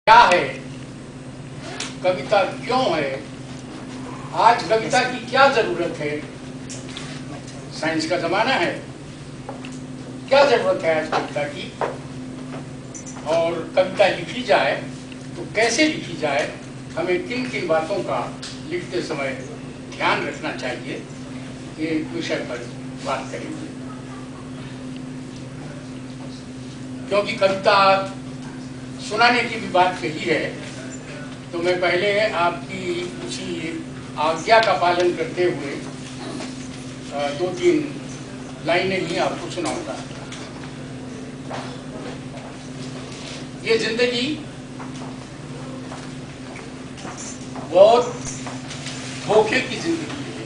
क्या है, कविता क्यों है, आज कविता की क्या जरूरत है। साइंस का जमाना है, क्या जरूरत है आज कविता की, और कविता लिखी जाए तो कैसे लिखी जाए, हमें किन किन बातों का लिखते समय ध्यान रखना चाहिए, ये विषय पर बात करेंगे। क्योंकि कविता सुनाने की भी बात कही है, तो मैं पहले आपकी उसी आज्ञा का पालन करते हुए 2-3 लाइनें ही आपको सुनाऊंगा। ये जिंदगी बहुत धोखे की जिंदगी है।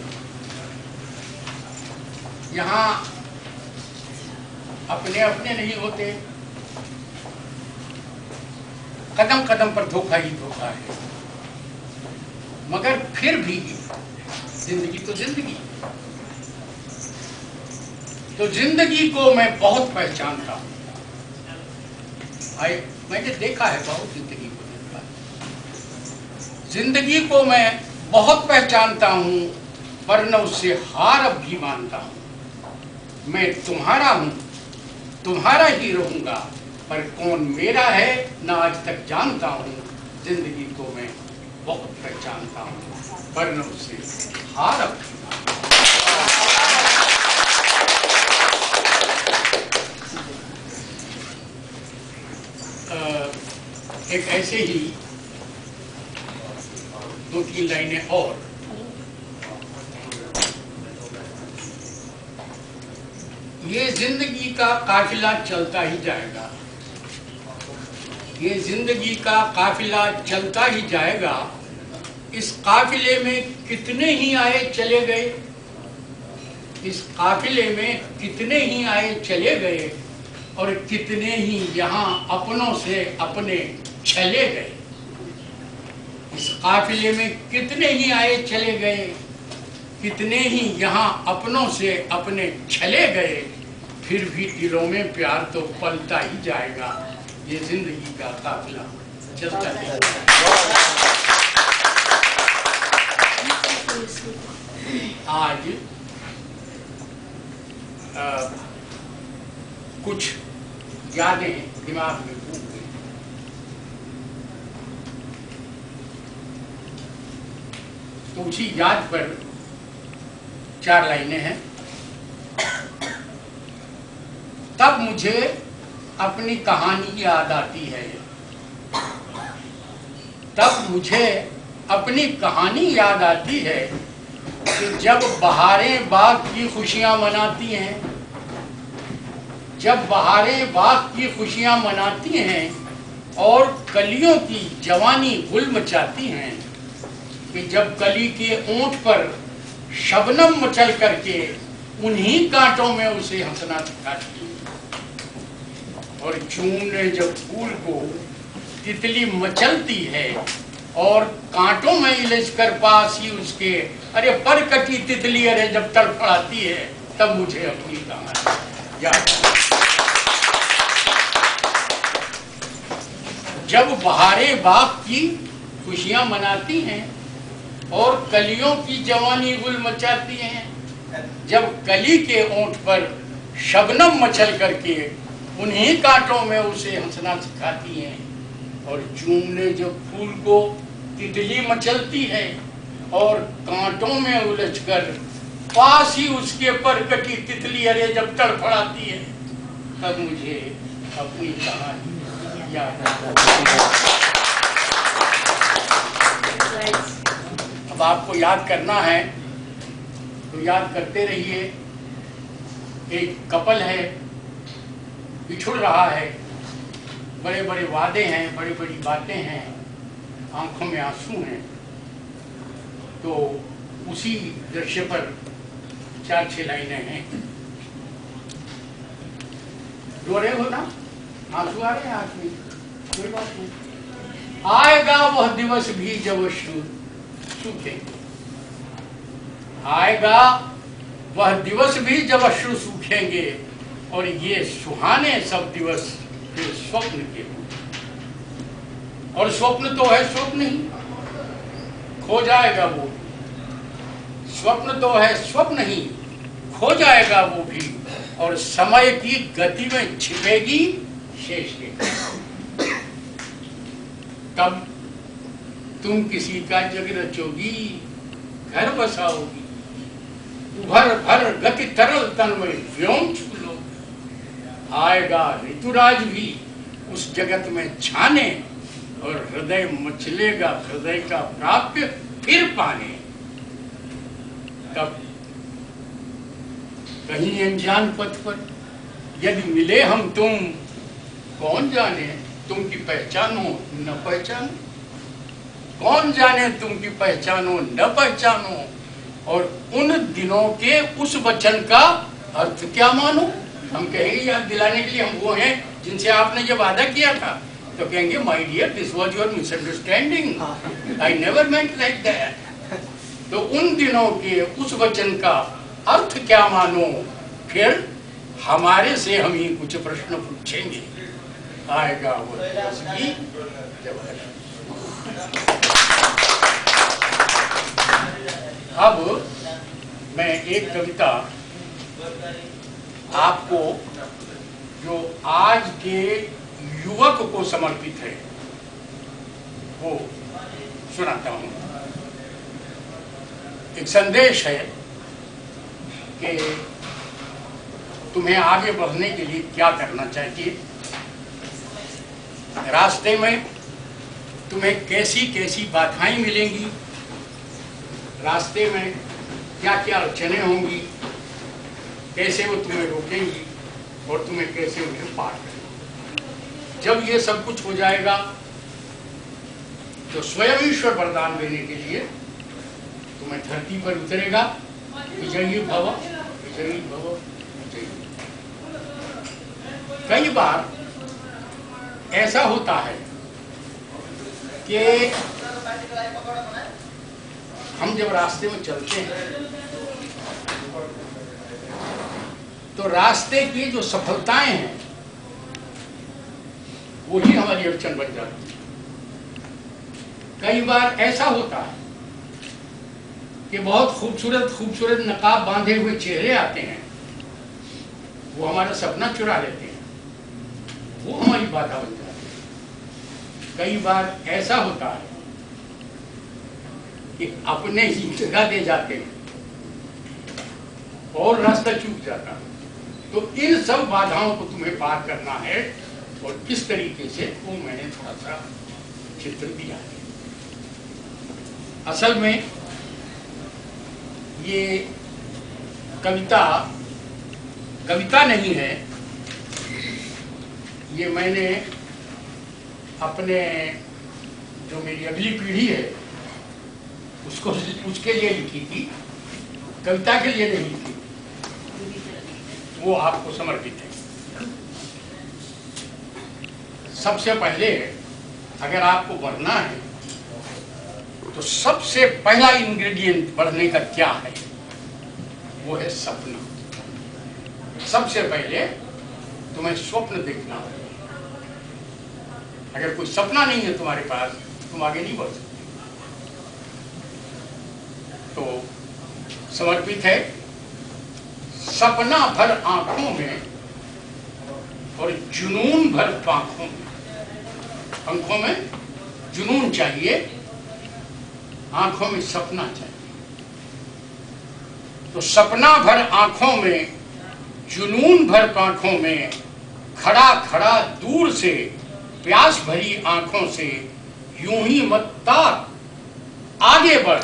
यहाँ अपने अपने नहीं होते, कदम कदम पर धोखा ही धोखा है। मगर फिर भी जिंदगी तो जिंदगी, तो जिंदगी को मैं बहुत पहचानता हूँ। मैंने देखा है, बहुत जिंदगी को देखा है। जिंदगी को मैं बहुत पहचानता हूँ, वरना उससे हार अब भी मानता हूँ। मैं तुम्हारा हूँ, तुम्हारा ही रहूंगा, पर कौन मेरा है ना आज तक जानता हूँ। जिंदगी को मैं बहुत पहचानता हूँ, वरना उससे हार अब भी मानता हूँ। एक ऐसे ही 2-3 लाइनें और। ये जिंदगी का काफिला चलता ही जाएगा, ये जिंदगी का काफिला चलता ही जाएगा। इस काफिले में कितने ही आए चले गए, इस काफिले में कितने ही आए चले गए, और कितने ही यहाँ अपनों से अपने चले गए। इस काफिले में कितने ही आए चले गए, कितने ही यहाँ अपनों से अपने चले गए, फिर भी दिलों में प्यार तो पलता ही जाएगा। ये जिंदगी का काफिला चलता है। आज कुछ यादें दिमाग में घूम गई, तो उसी याद पर 4 लाइनें हैं। तब मुझे अपनी कहानी याद आती है, तब मुझे अपनी कहानी याद आती है कि जब बहारें बाग की खुशियां मनाती हैं, जब बहारें बाग की खुशियां मनाती हैं और कलियों की जवानी गुल मचाती हैं, कि जब कली के ओंठ पर शबनम मचल करके उन्हीं कांटों में उसे हंसना सिखाती है, और जून ने जब फूल को तितली मचलती है और कांटों में इलझ कर पास ही उसके अरे पर कटी तितली अरे जब तड़फड़ाती है, तब मुझे अपनी कहानी याद। जब बहारें बाग की खुशियां मनाती हैं और कलियों की जवानी गुल मचाती हैं, जब कली के ओंठ पर शबनम मचल करके उन्हीं कांटों में उसे हंसना सिखाती हैं, और जून ने जब फूल को तितली मचलती है और कांटों में उलझकर पास ही उसके पर कटी तितली अरे जब तड़फड़ाती है, तब मुझे अपनी कहानी याद आती है। अब आपको याद करना है तो याद करते रहिए। एक कपल है, बिछुड़ रहा है, बड़े बड़े वादे हैं, बड़ी बड़ी बातें हैं, आंखों में आंसू हैं, तो उसी दृश्य पर 4-6 लाइनें हैं। रो रहे हो ना, आंसू आ रहे हैं आंख में, कोई बात नहीं। आएगा वह दिवस भी जब अश्रु सूखेंगे, आएगा वह दिवस भी जब अश्रु सूखेंगे, और ये सुहाने सब दिवस फिर स्वप्न के होंगे। और स्वप्न तो है स्वप्न ही, खो जाएगा वो। स्वप्न तो है स्वप्न ही, खो जाएगा वो भी, और समय की गति में छिपेगी शेष रेखा। तब तुम किसी का जग रचोगी, घर बसाओगी, उभर भर गति तरल तन में व्योम छू लो। आएगा ऋतुराज भी उस जगत में छाने, और हृदय मचलेगा हृदय का प्राप्य फिर पाने। तब कहीं अनजान पथ पर यदि मिले हम तुम, कौन जाने तुम की पहचानो न पहचानो, कौन जाने तुम की पहचानो न पहचानो, और उन दिनों के उस वचन का अर्थ क्या मानो। हम कहेंगे याद दिलाने के लिए हम वो हैं जिनसे आपने ये वादा किया था, तो कहेंगे my dear this was your misunderstanding, I never meant like that. तो उन दिनों के उस वचन का अर्थ क्या मानो, फिर हमारे से हम ही कुछ प्रश्न पूछेंगे। आएगा वो अब मैं एक कविता आपको जो आज के युवक को समर्पित है वो सुनाता हूं। एक संदेश है कि तुम्हें आगे बढ़ने के लिए क्या करना चाहिए। रास्ते में तुम्हें कैसी कैसी बाधाएं मिलेंगी, रास्ते में क्या क्या अड़चनें होंगी, कैसे वो तुम्हें रोकेंगी और तुम्हें कैसे उन्हें पार करना। जब ये सब कुछ हो जाएगा तो स्वयं ईश्वर वरदान देने के लिए तुम्हें धरती पर उतरेगा, विजयी भव विजयी भव विजयी। कई बार ऐसा होता है कि हम जब रास्ते में चलते हैं तो रास्ते की जो सफलताएं हैं वही हमारी अड़चन बन जाती है। कई बार ऐसा होता है कि बहुत खूबसूरत खूबसूरत नकाब बांधे हुए चेहरे आते हैं, वो हमारा सपना चुरा लेते हैं, वो हमारी बाधा बन जाती है। कई बार ऐसा होता है कि अपने ही जगह दे जाते हैं और रास्ता चूक जाता है। तो इन सब बाधाओं को तुम्हें पार करना है, और किस तरीके से वो मैंने थोड़ा सा चित्र दिया है। असल में ये कविता नहीं है, ये मैंने अपने जो मेरी अगली पीढ़ी है उसके लिए लिखी थी, कविता के लिए नहीं लिखी, वो आपको समर्पित है। सबसे पहले अगर आपको बढ़ना है तो सबसे पहला इंग्रेडिएंट बढ़ने का क्या है, वो है सपना। सबसे पहले तुम्हें स्वप्न देखना है। अगर कोई सपना नहीं है तुम्हारे पास, तुम आगे नहीं बढ़ सकते। तो समर्पित है सपना भर आंखों में और जुनून भर आंखों में। आंखों में जुनून चाहिए, आंखों में सपना चाहिए। तो सपना भर आंखों में, जुनून भर आंखों में, खड़ा खड़ा दूर से प्यास भरी आंखों से यूं ही मत ताक, आगे बढ़,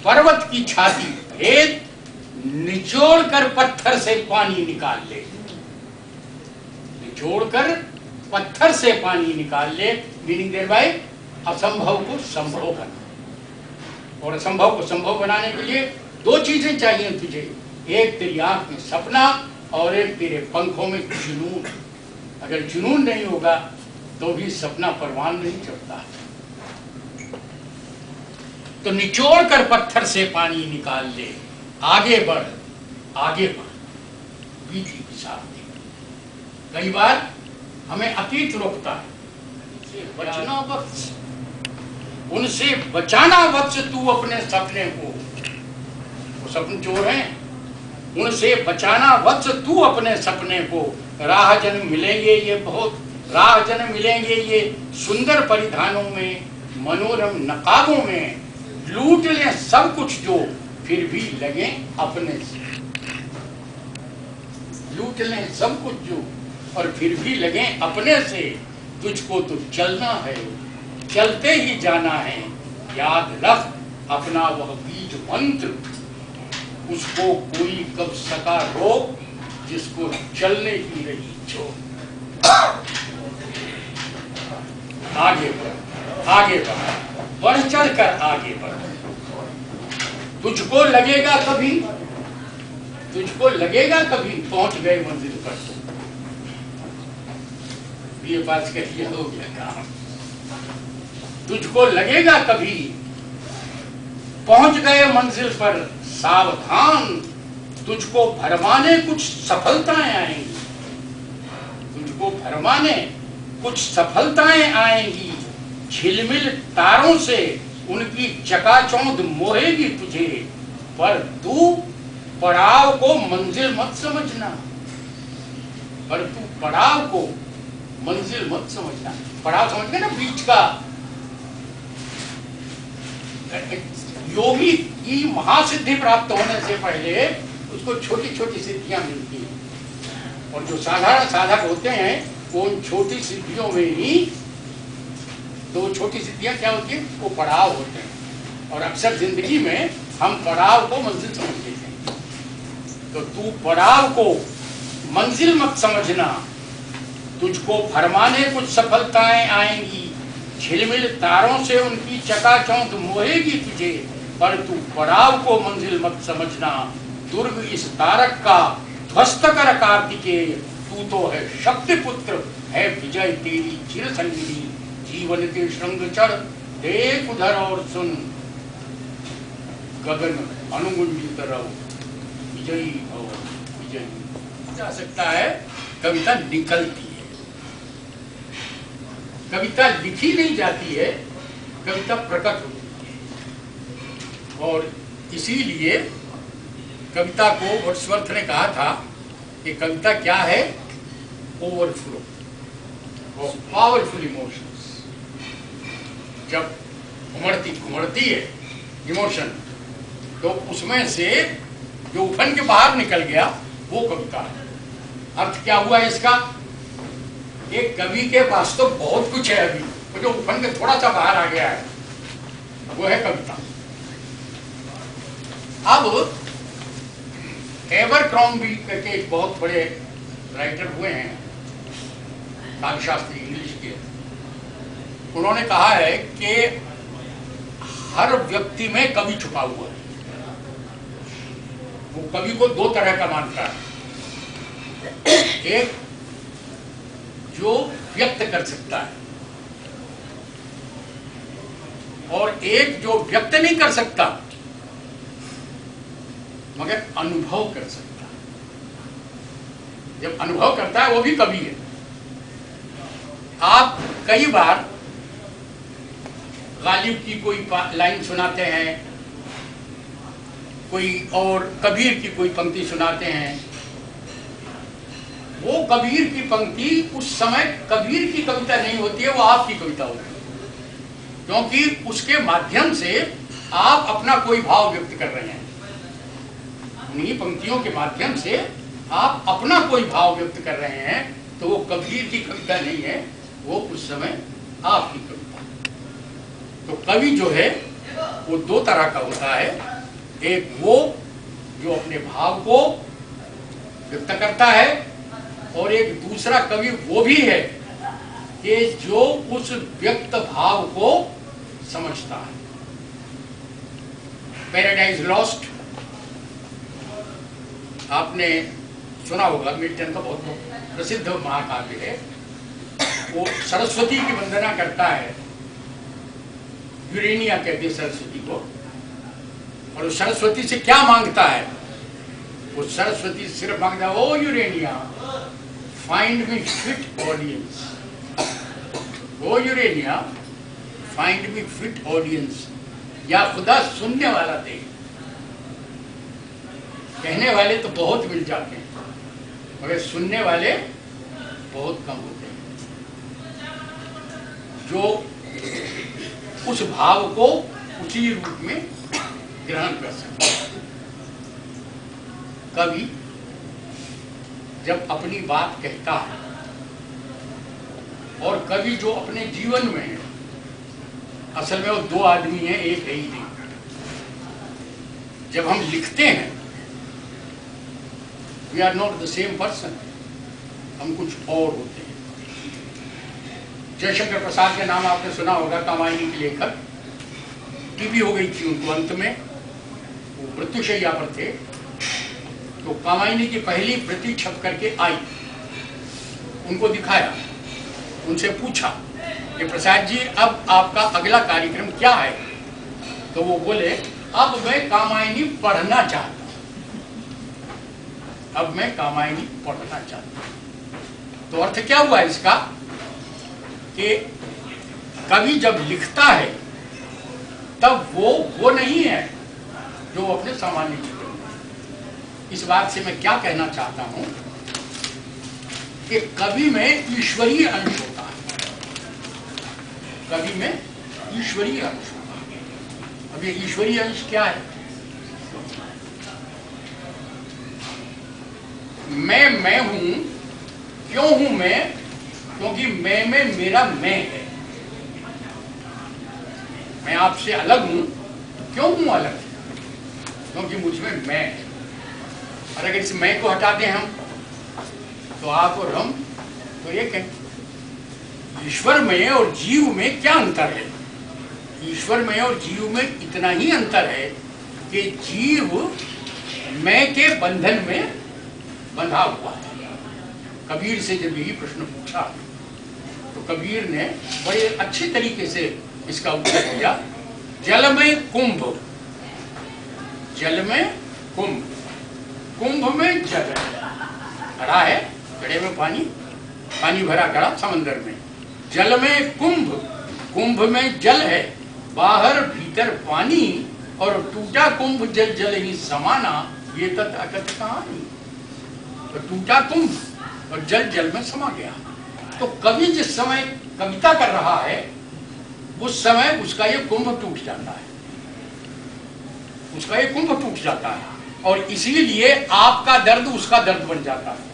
पर्वत की छाती भेद, निचोड़ कर पत्थर से पानी निकाल ले। निचोड़ कर पत्थर से पानी निकाल ले, मीनिंग देयर बाय असंभव को संभव करना। और असंभव को संभव बनाने के लिए दो चीजें चाहिए तुझे, एक तेरी आंख में सपना और एक तेरे पंखों में जुनून। अगर जुनून नहीं होगा तो भी सपना परवान नहीं चढ़ता। तो निचोड़ कर पत्थर से पानी निकाल ले, आगे बढ़, आगे बढ़, बीच की साथ। कई बार हमें अतीत रोकता है, बचना वत्स, उनसे बचाना वत्स तू अपने सपने को। वो सपन चोर हैं, उनसे बचाना वत्स तू अपने सपने को। राह जन्म मिलेंगे ये बहुत, राह जन्म मिलेंगे ये सुंदर परिधानों में, मनोरम नकाबों में। लूट लें सब कुछ जो फिर भी लगे अपने से, लूट लें सब कुछ जो और फिर भी लगे अपने से। तुझको तो चलना है, चलते ही जाना है। याद रख अपना वह बीज मंत्र, उसको कोई कब सका रोक, जिसको चलने की रही चोट। आगे बढ़, आगे बढ़, बढ़ चढ़ कर आगे बढ़। तुझको लगेगा कभी, तुझको लगेगा कभी पहुंच गए मंजिल पर। ये बात कहिए हो गया काम। तुझको लगेगा कभी पहुंच गए मंजिल पर, सावधान तुझको भरमाने कुछ सफलताएं आएंगी, तुझको भरमाने कुछ सफलताएं आएंगी। झिलमिल तारों से उनकी चकाचौंध मोहेगी तुझे, पर तू पड़ाव को मंजिल मत समझना, पर तू पड़ाव को मंजिल मत समझना। पड़ाव समझ गए ना, बीच का। योगी की महासिद्धि प्राप्त होने से पहले उसको छोटी छोटी सिद्धियां मिलती हैं, और जो साधारण साधक होते हैं वो उन छोटी सिद्धियों में ही, तो छोटी सिद्धियां क्या होती है, वो पड़ाव होते हैं। और अक्सर जिंदगी में हम पड़ाव को मंजिल समझ लेते हैं। तो तू पड़ाव को मंजिल मत समझना, तुझको भरमाने कुछ सफलताएं आएंगी। झिलमिल तारों से उनकी चकाचौंध मोहेगी तुझे, पर तू पड़ाव को मंजिल मत समझना। दुर्ग इस तारक का ध्वस्त कर कार्तिकेय, तू तो है शक्ति पुत्र, है विजय तेरी चिर संगिनी। जीवन के श्रृंग चढ़ देख उधर और सुन, गगन अनुगुंजित रहो, विजयी भव विजयी। जा सकता है कविता निकलती है, कविता लिखी नहीं जाती है, कविता प्रकट होती है। और इसीलिए कविता को वर्ड्सवर्थ ने कहा था कि कविता क्या है, ओवरफ्लो ऑफ पावरफुल इमोशंस। जब घुमड़ती है इमोशन, तो उसमें से जो उफन के बाहर निकल गया वो कविता है। अर्थ क्या हुआ इसका, एक कवि के पास तो बहुत कुछ है, अभी वो जो उफन के थोड़ा सा बाहर आ गया है वो है कविता। अब एबरक्रॉम्बी करके एक बहुत बड़े राइटर हुए हैं, काव्यशास्त्री इंग्लिश के, उन्होंने कहा है कि हर व्यक्ति में कवि छुपा हुआ है। वो कवि को दो तरह का मानता है, एक जो व्यक्त कर सकता है और एक जो व्यक्त नहीं कर सकता मगर अनुभव कर सकता है। जब अनुभव करता है वो भी कवि है। आप कई बार गालिब की कोई लाइन सुनाते हैं, कोई और कबीर की कोई पंक्ति सुनाते हैं, वो कबीर की पंक्ति उस समय कबीर की कविता नहीं होती है, वो आपकी कविता होती है, क्योंकि उसके माध्यम से आप अपना कोई भाव व्यक्त कर रहे हैं। उन्हीं पंक्तियों के माध्यम से आप अपना कोई भाव व्यक्त कर रहे हैं, तो वो कबीर की कविता नहीं है, वो उस समय आपकी कविता। तो कवि जो है वो दो तरह का होता है, एक वो जो अपने भाव को व्यक्त करता है, और एक दूसरा कवि वो भी है कि जो उस व्यक्त भाव को समझता है। पैराडाइज लॉस्ट आपने सुना होगा, मिल्टन का बहुत प्रसिद्ध महाकाव्य है। वो सरस्वती की वंदना करता है, यूरेनिया कहते हैं सरस्वती को, और उस सरस्वती से क्या मांगता है, वो सरस्वती सिर्फ मांगता है, O Urania find me fit audience. O Urania find me fit audience, या खुदा सुनने वाला दे। कहने वाले तो बहुत मिल जाते हैं मगर सुनने वाले बहुत कम होते हैं, जो उस भाव को उसी रूप में ग्रहण कर सकते हैं। कवि जब अपनी बात कहता है, और कवि जो अपने जीवन में है, असल में वो दो आदमी हैं, एक है ही नहीं। जब हम लिखते हैं, we are not the same person, हम कुछ और होते हैं। जयशंकर प्रसाद के नाम आपने सुना होगा, कामायनी के लेखक। टीबी हो गई थी उनको, अंत में वो मृत्युशैया पर थे, तो कामायनी की पहली प्रति छप करके आई, उनको दिखाया, उनसे पूछा कि प्रसाद जी अब आपका अगला कार्यक्रम क्या है? तो वो बोले अब मैं कामायनी पढ़ना चाहता हूं, अब मैं कामायनी पढ़ना चाहता हूं। तो अर्थ क्या हुआ इसका कि कवि जब लिखता है तब वो नहीं है जो अपने सामान्य जीवन में। इस बात से मैं क्या कहना चाहता हूं कि कवि में ईश्वरीय अंश होता है, कवि में ईश्वरीय अंश होता है। अब ये ईश्वरीय अंश क्या है? मैं हूं, क्यों हूं मैं? क्योंकि मैं में मेरा मैं है। मैं आपसे अलग हूं, क्यों हूं अलग? क्योंकि मुझमें मैं है। और अगर इस मैं को हटा दें हम, तो आप और हम तो एक है। ईश्वर में और जीव में क्या अंतर है? ईश्वर में और जीव में इतना ही अंतर है कि जीव मैं के बंधन में बंधा हुआ है। कबीर से जब यही प्रश्न पूछा तो कबीर ने बड़े अच्छे तरीके से इसका उत्तर दिया। जल में कुंभ, जल में कुंभ, कुंभ में जल घड़ा है, घड़े में पानी, पानी भरा घड़ा समंदर में। जल में कुंभ, कुंभ में जल है, बाहर भीतर पानी, और टूटा कुंभ जल जल ही समाना, ये तत् अकथ कहानी। तो टूटा कुंभ और जल जल में समा गया। तो कवि जिस समय कविता कर रहा है उस समय उसका ये कुंभ टूट जाता है, उसका ये कुंभ टूट जाता है, और इसीलिए आपका दर्द उसका दर्द बन जाता है,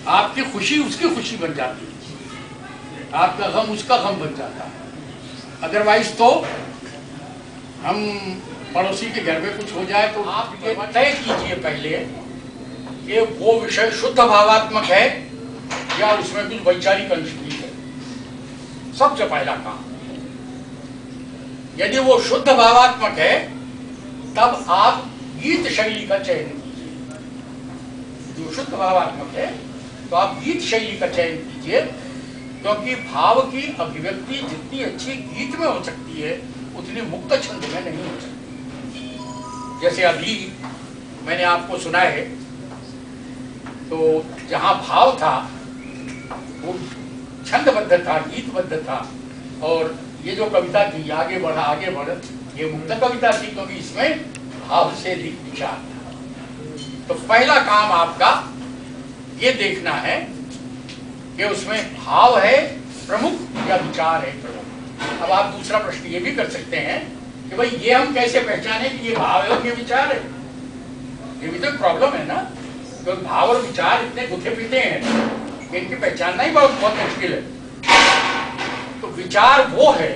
आपकी खुशी उसकी खुशी बन जाती है, आपका गम उसका गम बन जाता है। अदरवाइज तो हम पड़ोसी के घर में कुछ हो जाए तो आप ये तय कीजिए पहले कि वो विषय शुद्ध भावात्मक है या उसमें कुछ वैचारिक अंश भी है। सबसे पहला काम, यदि वो शुद्ध भावात्मक है तब आप गीत शैली का चयन कीजिए। जो शुद्ध भावात्मक है तो आप गीत शैली का चयन कीजिए, क्योंकि भाव की अभिव्यक्ति जितनी अच्छी गीत में हो सकती है उतनी मुक्त छंद में नहीं हो सकती। जैसे अभी मैंने आपको सुना है, तो जहां भाव था वो छंदबद्ध था, गीतबद्ध था, और ये जो कविता थी आगे बढ़ा आगे बढ़, ये मुक्त कविता थी क्योंकि इसमें भाव से अधिक विचार था। तो पहला काम आपका ये देखना है कि उसमें भाव है प्रमुख या विचार है प्रमुख। अब आप दूसरा प्रश्न ये भी कर सकते हैं कि भाई ये हम कैसे पहचाने कि ये भाव है और ये विचार है? ये भी तो प्रॉब्लम है ना, क्योंकि भाव और विचार इतने गुथे पीते हैं कि इनकी पहचानना ही बहुत मुश्किल है। तो विचार वो है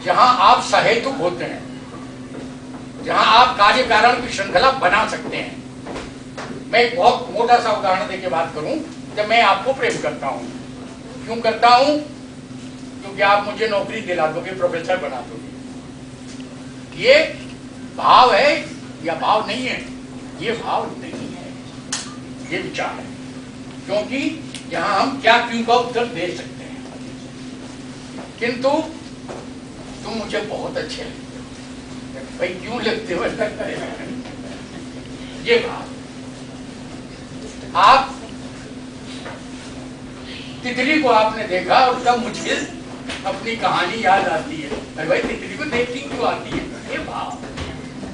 जहां आप सहेतुक होते हैं, जहां आप कार्य कारण की श्रृंखला बना सकते हैं। मैं एक बहुत मोटा सा उदाहरण देके बात करूं। जब मैं आपको प्रेम करता हूं, क्यों करता हूं? क्योंकि आप मुझे नौकरी दिला दोगे, प्रोफेसर बना दोगे। ये भाव है या भाव नहीं है? ये भाव नहीं है, ये विचार है। क्योंकि यहां हम क्या क्यों का उत्तर दे सकते हैं। किंतु तुम मुझे बहुत अच्छे लगते हो, भाई क्यों लगते हो? ये भाव। आप तितली को आपने देखा और तब मुझे अपनी कहानी याद आती है। अरे भाई तितली को देखती क्यों आती है? ये भाव,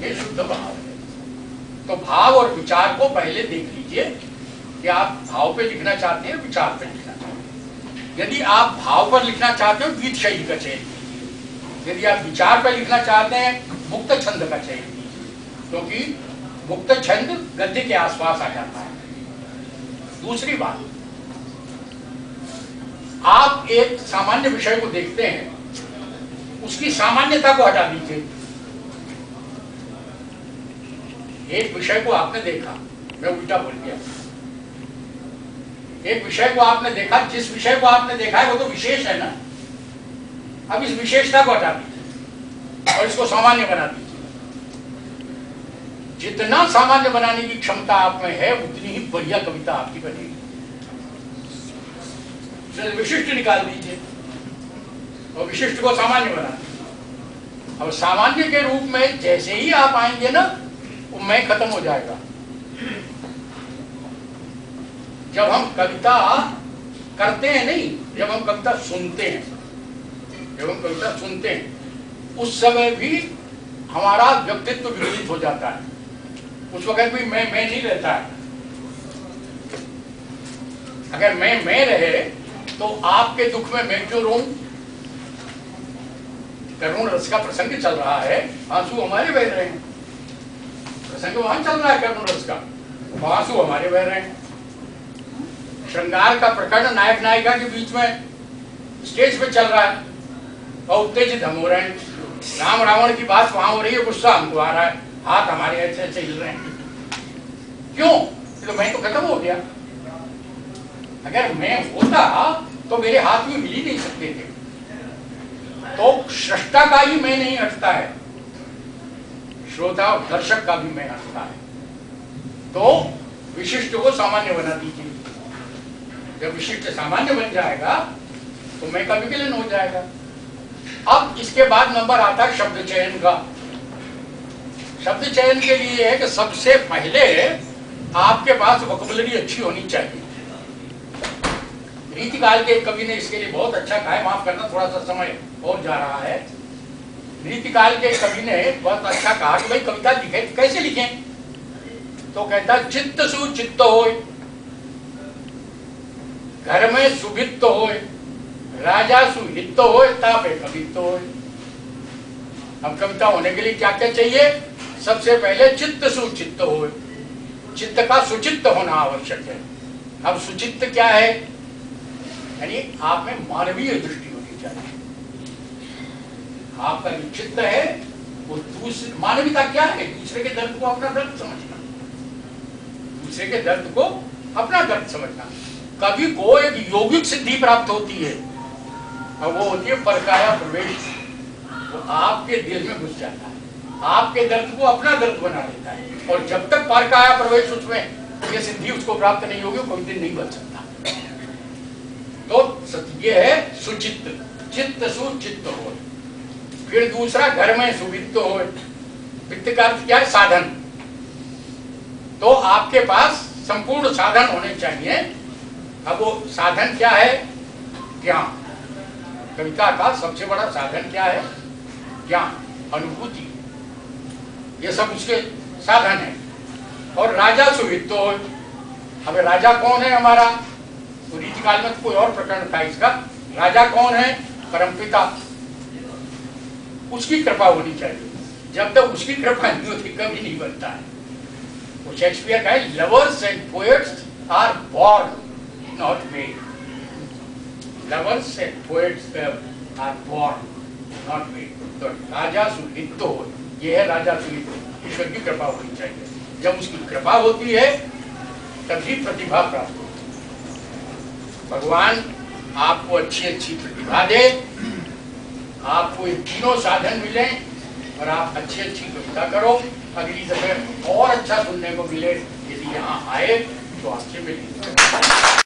ये शुद्ध भाव है। तो भाव और विचार को पहले देख लीजिए कि आप भाव पे लिखना चाहते हैं, विचार पे लिखना चाहते हैं। यदि आप भाव पर लिखना चाहते हो गीत शैली का चयन कीजिए। यदि आप विचार पर लिखना चाहते हैं मुक्त छंद का चयन कीजिए, क्योंकि मुक्त छंद गद्य के आसपास आ जाता है। दूसरी बात, आप एक सामान्य विषय को देखते हैं, उसकी सामान्यता को हटा दीजिए। एक विषय को आपने देखा, मैं उल्टा बोल गया, एक विषय को आपने देखा, जिस विषय को आपने देखा है वो तो विशेष है ना। अब इस विशेषता को हटा दीजिए और इसको सामान्य बना दीजिए। जितना सामान्य बनाने की क्षमता आप में है उतनी ही बढ़िया कविता आपकी बनेगी। विशिष्ट निकाल दीजिए और विशिष्ट को सामान्य बना दीजिए। अब सामान्य के रूप में जैसे ही आप आएंगे ना, वो मैं खत्म हो जाएगा। जब हम कविता करते हैं नहीं, जब हम कविता सुनते हैं, जब हम कविता सुनते हैं उस समय भी हमारा व्यक्तित्व विकसित हो जाता है। उस वक्त भी मैं नहीं रहता है। अगर मैं रहे तो आपके दुख में मैं क्यों रोऊं? करुण रस का प्रसंग चल रहा है, आंसू हमारे बह रहे हैं। प्रसंग वहां चल रहा है करुण रस का, आंसू हमारे बह रहे हैं। श्रृंगार का प्रकरण नायक नायिका के बीच में स्टेज पे चल रहा है और उत्तेजित हम हो रहे हैं। राम रावण की बात वहां हो रही है, गुस्सा हमको आ रहा है, हाथ हमारे ऐसे ऐसे हिल रहे हैं। क्यों? तो मैं तो खत्म हो गया। अगर मैं होता तो मेरे हाथ में हिल ही नहीं सकते थे। तो सृष्टा का ही मैं नहीं हटता है, श्रोता और दर्शक का भी मैं हटता है। तो विशिष्ट को सामान्य बना दीजिए। जब विशिष्ट सामान्य बन जाएगा तो मैं का विकलन हो जाएगा। अब इसके बाद नंबर आता है शब्द चयन का। शब्द चयन के लिए है कि सबसे पहले आपके पास वोकैबुलरी अच्छी होनी चाहिए। रीतिकाल के कवि ने इसके लिए बहुत अच्छा कहा है, माफ करना थोड़ा सा समय और जा रहा है। रीतिकाल के कवि ने बहुत अच्छा कहा कि भाई कविता लिखे कैसे लिखें? तो कहता चित्त सुचित्त होय, घर में सुभित्त होय, राजा सुहित होय, तापे कवित्त होय। अब कविता होने के लिए क्या क्या चाहिए? सबसे पहले चित्त सुचित्त होय, चित्त का सुचित्त होना आवश्यक है। अब सुचित्त क्या है? यानी आप में मानवीय दृष्टि होनी चाहिए। आपका जो चित्त है वो दूसरे, मानवीयता क्या है? दूसरे के दर्द को अपना दर्द समझना, दूसरे के दर्द को अपना दर्द समझना। कवि को एक यौगिक सिद्धि प्राप्त होती है और वो होती है परकाया प्रवेश। वो आपके दिल में घुस जाता है, आपके दर्द को अपना दर्द बना लेता है। और जब तक परकाया प्रवेश उसमें ये सिद्धि उसको प्राप्त नहीं होगी, कोई दिन नहीं बन सकता। तो ये है सुचित्त, चित्त सुचित्त हो। फिर दूसरा घर में सुवित्त हो। वित्त का अर्थ क्या है? साधन। तो आपके पास संपूर्ण साधन होने चाहिए। अब वो साधन क्या है? ज्ञान। कविता का सबसे बड़ा साधन क्या है? ज्ञान, अनुभूति, ये सब उसके साधन है। और राजा सुवित्त हो। अब राजा कौन है हमारा? तो रीतिकाल में कोई और प्रकरण था इसका। राजा कौन है? परमपिता, उसकी कृपा होनी चाहिए। जब तक उसकी कृपा नहीं होती कभी नहीं बनता है। वो शेक्सपियर का है, lovers and poets are born not made. Lovers and poets are born not made. तो राजा सुहित हो, ये है राजा सुहित। ईश्वर की कृपा होनी चाहिए। जब उसकी कृपा होती है तभी प्रतिभा प्राप्त होती है। भगवान आपको अच्छी अच्छी प्रतिभा दे, आपको ये तीनों साधन मिले और आप अच्छी अच्छी कविता करो। अगली दफे और अच्छा सुनने को मिले। यदि यहाँ आए तो आपसे मिलिए।